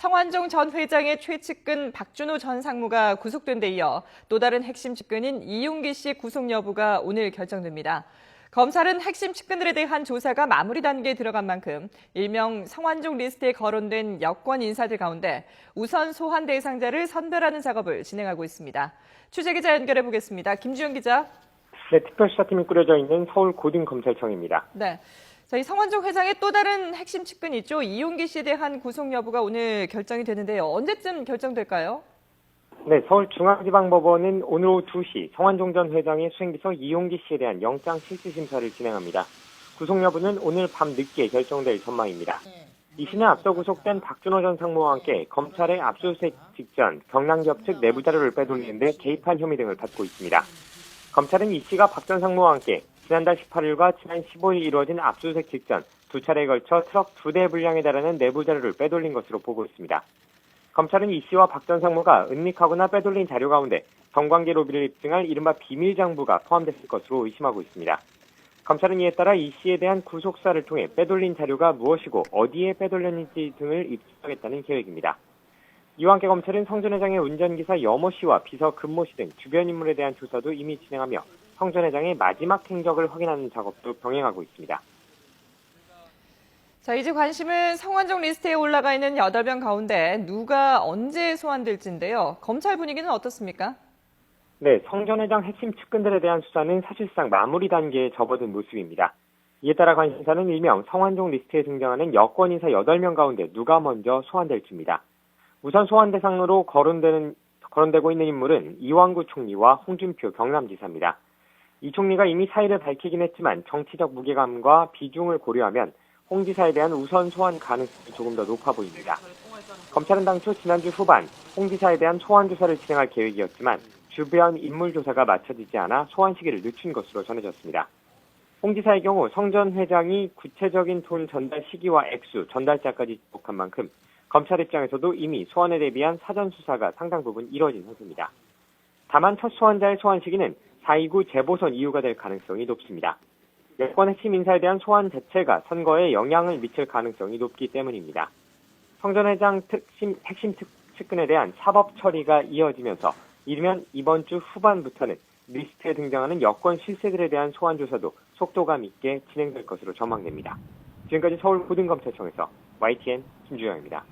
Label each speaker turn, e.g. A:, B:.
A: 성완종 전 회장의 최측근 박준호 전 상무가 구속된 데 이어 또 다른 핵심 측근인 이용기 씨 구속 여부가 오늘 결정됩니다. 검찰은 핵심 측근들에 대한 조사가 마무리 단계에 들어간 만큼 일명 성완종 리스트에 거론된 여권 인사들 가운데 우선 소환 대상자를 선별하는 작업을 진행하고 있습니다. 취재기자 연결해 보겠습니다. 김주영 기자.
B: 네, 특별수사팀이 꾸려져 있는 서울고등검찰청입니다.
A: 네. 자, 이 성완종 회장의 또 다른 핵심 측근이 있죠. 이용기 씨에 대한 구속 여부가 오늘 결정이 되는데요. 언제쯤 결정될까요?
B: 네, 서울중앙지방법원은 오늘 오후 2시 성완종 전 회장의 수행비서 이용기 씨에 대한 영장 실질심사를 진행합니다. 구속 여부는 오늘 밤 늦게 결정될 전망입니다. 이 씨는 앞서 구속된 박준호 전 상무와 함께 검찰의 압수수색 직전 경남기업 측 내부 자료를 빼돌리는 데 개입한 혐의 등을 받고 있습니다. 검찰은 이 씨가 박 전 상무와 함께 지난달 18일과 지난 15일 이루어진 압수수색 직전 두 차례에 걸쳐 트럭 2대 분량에 달하는 내부 자료를 빼돌린 것으로 보고 있습니다. 검찰은 이 씨와 박 전 상무가 은닉하거나 빼돌린 자료 가운데 정관계 로비를 입증할 이른바 비밀장부가 포함됐을 것으로 의심하고 있습니다. 검찰은 이에 따라 이 씨에 대한 구속사를 통해 빼돌린 자료가 무엇이고 어디에 빼돌렸는지 등을 입증하겠다는 계획입니다. 이와 함께 검찰은 성 전 회장의 운전기사 여모 씨와 비서 금모 씨 등 주변 인물에 대한 조사도 이미 진행하며 성 전 회장의 마지막 행적을 확인하는 작업도 병행하고 있습니다.
A: 자, 이제 관심은 성완종 리스트에 올라가 있는 8명 가운데 누가 언제 소환될지인데요. 검찰 분위기는 어떻습니까?
B: 네, 성 전 회장 핵심 측근들에 대한 수사는 사실상 마무리 단계에 접어든 모습입니다. 이에 따라 관심사는 일명 성완종 리스트에 등장하는 여권 인사 8명 가운데 누가 먼저 소환될지입니다. 우선 소환 대상으로 거론되고 있는 인물은 이완구 총리와 홍준표 경남지사입니다. 이 총리가 이미 사의를 밝히긴 했지만 정치적 무게감과 비중을 고려하면 홍 지사에 대한 우선 소환 가능성이 조금 더 높아 보입니다. 검찰은 당초 지난주 후반 홍 지사에 대한 소환 조사를 진행할 계획이었지만 주변 인물 조사가 마쳐지지 않아 소환 시기를 늦춘 것으로 전해졌습니다. 홍 지사의 경우 성 전 회장이 구체적인 돈 전달 시기와 액수, 전달자까지 지목한 만큼 검찰 입장에서도 이미 소환에 대비한 사전 수사가 상당 부분 이뤄진 상태입니다. 다만 첫 소환자의 소환 시기는 4.29 재보선 이유가 될 가능성이 높습니다. 여권 핵심 인사에 대한 소환 자체가 선거에 영향을 미칠 가능성이 높기 때문입니다. 성 전 회장 핵심 측근에 대한 사법 처리가 이어지면서 이르면 이번 주 후반부터는 리스트에 등장하는 여권 실세들에 대한 소환 조사도 속도감 있게 진행될 것으로 전망됩니다. 지금까지 서울고등검찰청에서 YTN 김주영입니다.